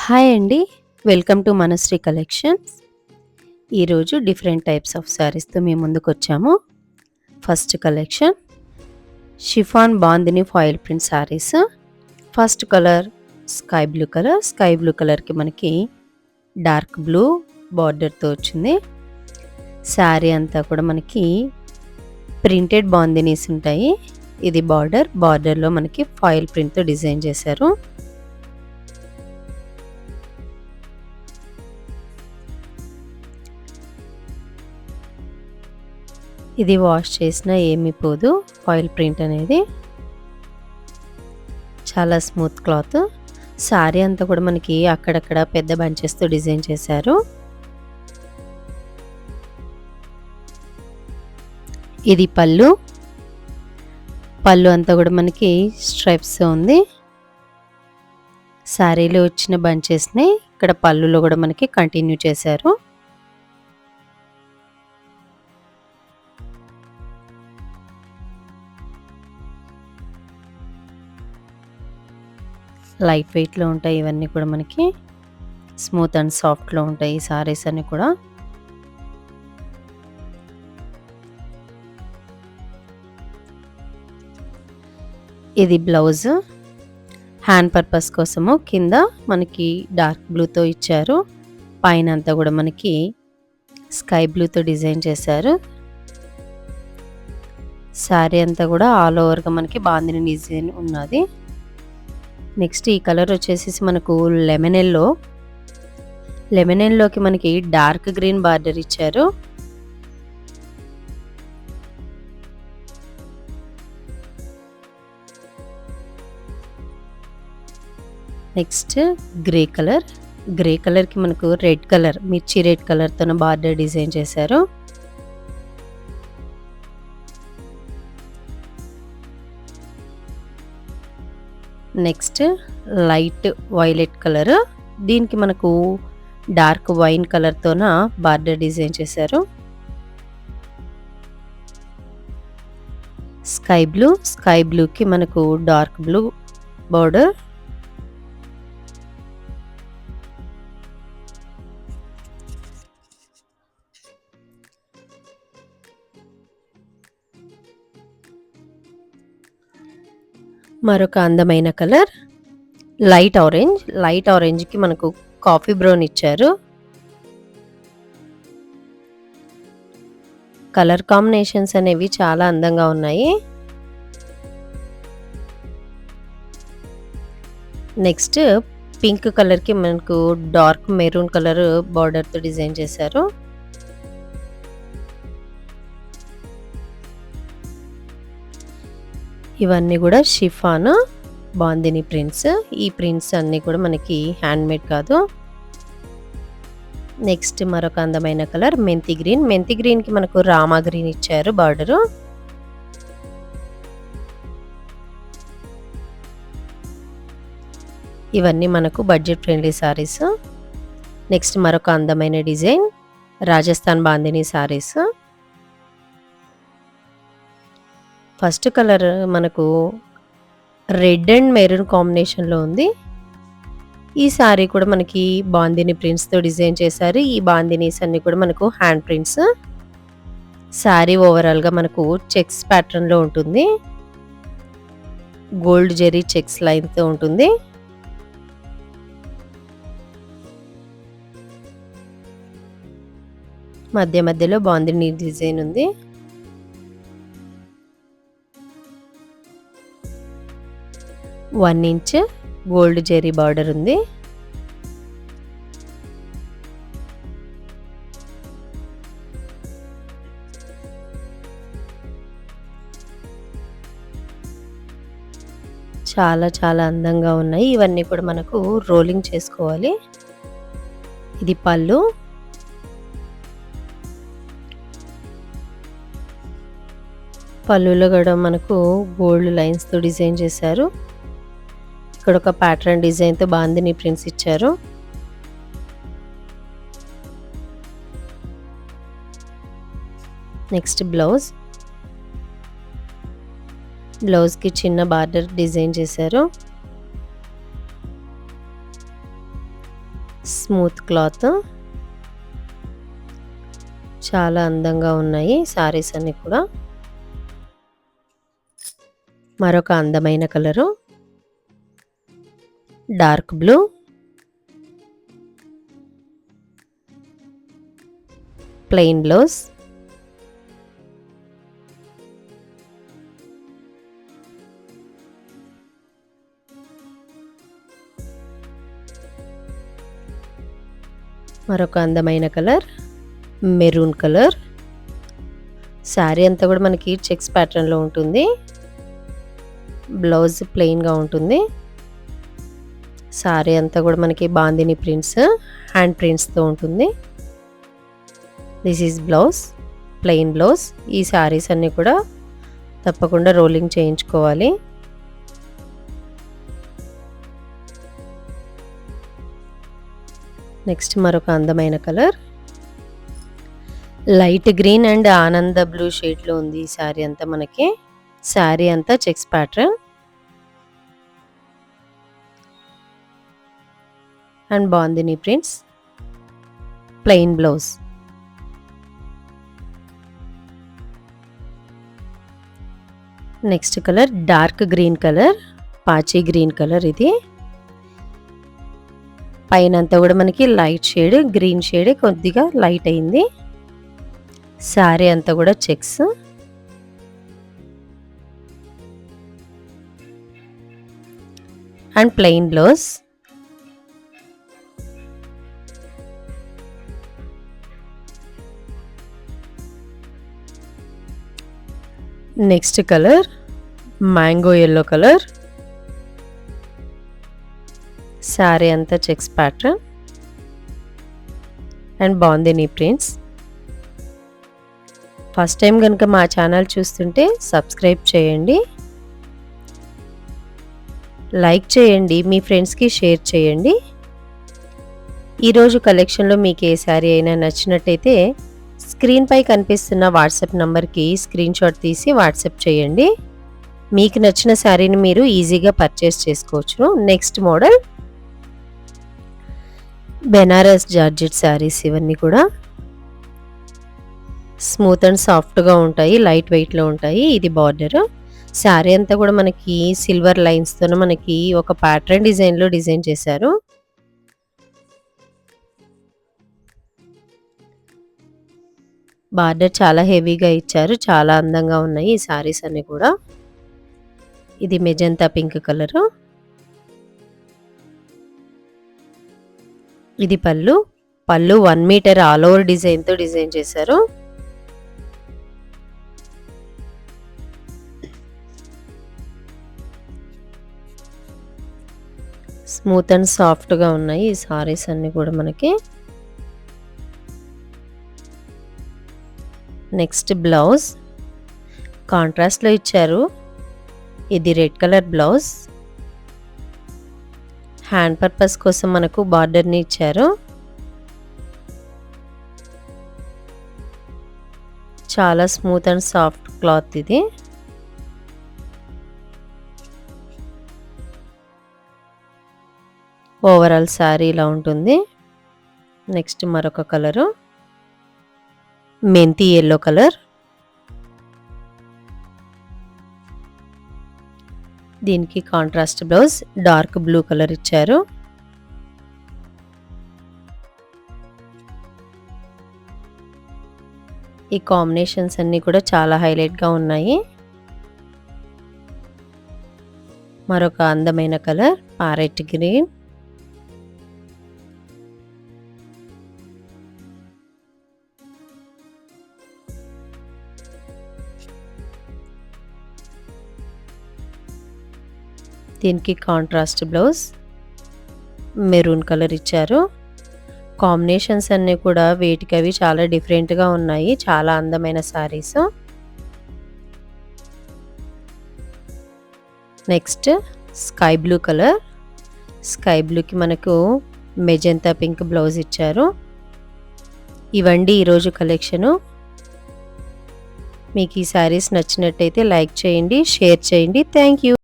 Hi అండి. Welcome to Manasri collections. ఈరోజు different types of శారీస్తో మీ ముందుకొచ్చాము. First collection chiffon bandhani foil print sarees. First colour sky blue colour. Sky blue కలర్కి మనకి డార్క్ బ్లూ బార్డర్తో వచ్చింది. శారీ అంతా కూడా మనకి ప్రింటెడ్ బాందినీస్ ఉంటాయి. ఇది బార్డర్లో మనకి ఫాయిల్ ప్రింట్తో డిజైన్ చేశారు. ఇది వాష్ చేసినా ఏమీ పోదు. ఫాయిల్ ప్రింట్ అనేది చాలా స్మూత్ క్లాత్. శారీ అంతా కూడా మనకి అక్కడక్కడ పెద్ద బంచెస్తో డిజైన్ చేశారు. ఇది పళ్ళు అంతా కూడా మనకి స్ట్రైప్స్ ఉంది. శారీలో వచ్చిన బంచెస్ని ఇక్కడ పళ్ళులో కూడా మనకి కంటిన్యూ చేశారు. లైట్ వెయిట్లో ఉంటాయి. ఇవన్నీ కూడా మనకి స్మూత్ అండ్ సాఫ్ట్లో ఉంటాయి ఈ సారీస్ అన్ని కూడా. ఇది బ్లౌజ్ హ్యాండ్ పర్పస్ కోసము కింద మనకి డార్క్ బ్లూతో ఇచ్చారు. పైన అంతా కూడా మనకి స్కై బ్లూతో డిజైన్ చేశారు. శారీ అంతా కూడా ఆల్ ఓవర్గా మనకి బాందిని డిజైన్ ఉన్నది. నెక్స్ట్ ఈ కలర్ వచ్చేసి మనకు లెమన్ ఎల్లోకి మనకి డార్క్ గ్రీన్ బార్డర్ ఇచ్చారు. నెక్స్ట్ గ్రే కలర్కి మనకు మిర్చి రెడ్ కలర్తో బార్డర్ డిజైన్ చేశారు. నెక్స్ట్ లైట్ వైలెట్ కలర్, దీనికి మనకు డార్క్ వైన్ కలర్తోన బార్డర్ డిజైన్ చేశారు. స్కై బ్లూకి మనకు డార్క్ బ్లూ బార్డర్. మరొక అందమైన కలర్ లైట్ ఆరెంజ్కి మనకు కాఫీ బ్రౌన్ ఇచ్చారు. కలర్ కాంబినేషన్స్ అనేవి చాలా అందంగా ఉన్నాయి. నెక్స్ట్ పింక్ కలర్కి మనకు డార్క్ మెరూన్ కలర్ బార్డర్తో డిజైన్ చేశారు. ఇవన్నీ కూడా షిఫాన్ బాందిని ప్రింట్స్. ఈ ప్రింట్స్ అన్నీ కూడా మనకి హ్యాండ్మేడ్ కాదు. నెక్స్ట్ మరొక అందమైన కలర్ మెంతి గ్రీన్కి మనకు రామా గ్రీన్ ఇచ్చారు బార్డరు. ఇవన్నీ మనకు బడ్జెట్ ఫ్రెండ్లీ సారీస్. నెక్స్ట్ మరొక అందమైన design Rajasthan bandhani saris. First colour మనకు రెడ్ అండ్ మెరూన్ కాంబినేషన్లో ఉంది. ఈ శారీ కూడా మనకి బాందిని ప్రింట్స్తో డిజైన్ చేశారు. ఈ బాందినీస్ అన్ని కూడా మనకు హ్యాండ్ ప్రింట్స్. శారీ ఓవరాల్గా మనకు చెక్స్ ప్యాటర్న్లో ఉంటుంది. గోల్డ్ జెరీ చెక్స్ లైన్తో ఉంటుంది. మధ్యలో బాందిని డిజైన్ ఉంది. One inch gold zari border ఉంది. చాలా అందంగా ఉన్నాయి. ఇవన్నీ కూడా మనకు రోలింగ్ చేసుకోవాలి. ఇది పళ్ళులో కూడా మనకు గోల్డ్ లైన్స్తో డిజైన్ చేశారు. ఇక్కడ ఒక ప్యాటర్న్ డిజైన్తో బాందిని ప్రింట్స్ ఇచ్చారు. నెక్స్ట్ బ్లౌజ్కి చిన్న బార్డర్ డిజైన్ చేశారు. స్మూత్ క్లాత్, చాలా అందంగా ఉన్నాయి సారీస్ అన్నీ కూడా. మరొక అందమైన colour dark blue, plain blouse, మరొక అందమైన కలర్ మెరూన్ కలర్. శారీ అంతా కూడా మనకి చెక్స్ ప్యాటర్న్లో ఉంటుంది. బ్లౌజ్ ప్లెయిన్గా ఉంటుంది. శారీ అంతా కూడా మనకి బాందిని ప్రింట్స్, హ్యాండ్ ప్రింట్స్తో ఉంటుంది. This is blouse, plain blouse. ఈ శారీస్ అన్నీ కూడా తప్పకుండా రోలింగ్ చేయించుకోవాలి. నెక్స్ట్ మరొక అందమైన కలర్ లైట్ గ్రీన్ అండ్ ఆనంద బ్లూ షేడ్లో ఉంది ఈ శారీ అంతా మనకి. శారీ అంతా checks pattern and bandhani prints, plain blouse. Next colour dark green colour, పాచీ గ్రీన్ కలర్. ఇది పైన అంతా కూడా మనకి లైట్ షేడ్, గ్రీన్ షేడ్ కొద్దిగా లైట్ అయింది. శారీ అంతా కూడా checks and plain blouse. Next colour mango yellow colour. Saree అంతా checks pattern and bandhani prints. First time కనుక మా ఛానల్ చూస్తుంటే సబ్స్క్రైబ్ చేయండి, లైక్ చేయండి, మీ ఫ్రెండ్స్కి షేర్ చేయండి. ఈరోజు కలెక్షన్లో మీకు ఏ శారీ అయినా నచ్చినట్టయితే స్క్రీన్పై కనిపిస్తున్న వాట్సాప్ నంబర్కి స్క్రీన్ షాట్ తీసి వాట్సాప్ చేయండి. మీకు నచ్చిన శారీని మీరు ఈజీగా పర్చేస్ చేసుకోవచ్చు. Next model Banaras georgette saris. ఇవన్నీ కూడా స్మూత్ అండ్ సాఫ్ట్గా ఉంటాయి, లైట్ వెయిట్లో ఉంటాయి. ఇది బార్డర్. శారీ అంతా కూడా మనకి సిల్వర్ లైన్స్తో మనకి ఒక ప్యాటర్న్ డిజైన్లో డిజైన్ చేశారు. బార్డర్ చాలా హెవీగా ఇచ్చారు, చాలా అందంగా ఉన్నాయి ఈ శారీస్ అన్నీ కూడా. ఇది మెజంతా పింక్ కలరు. ఇది పళ్ళు. పళ్ళు 1 మీటర్ ఆల్ ఓవర్ డిజైన్తో డిజైన్ చేశారు. స్మూత్ అండ్ సాఫ్ట్గా ఉన్నాయి ఈ సారీస్ అన్నీ కూడా మనకి. నెక్స్ట్ బ్లౌజ్ కాంట్రాస్ట్లో ఇచ్చారు. ఇది red colour blouse. Hand purpose కోసం మనకు బార్డర్ని ఇచ్చారు. చాలా స్మూత్ అండ్ సాఫ్ట్ క్లాత్ ఇది. ఓవరాల్ శారీ ఇలా ఉంటుంది. నెక్స్ట్ మరొక కలరు మెంతి ఎల్లో కలర్. దీనికి contrast blouse dark blue colour ఇచ్చారు. ఈ కాంబినేషన్స్ అన్నీ కూడా చాలా హైలైట్గా ఉన్నాయి. మరొక అందమైన కలర్ ప్యారెట్ గ్రీన్. దీనికి కాంట్రాస్ట్ బ్లౌజ్ మెరూన్ కలర్ ఇచ్చారు. కాంబినేషన్స్ అన్నీ కూడా వేటికి అవి చాలా డిఫరెంట్గా ఉన్నాయి. చాలా అందమైన saris. Next sky blue colour. Sky బ్లూకి మనకు మెజంతా పింక్ బ్లౌజ్ ఇచ్చారు. ఇవండి ఈరోజు కలెక్షను. మీకు ఈ శారీస్ నచ్చినట్టయితే లైక్ చేయండి, షేర్ చేయండి. Thank you.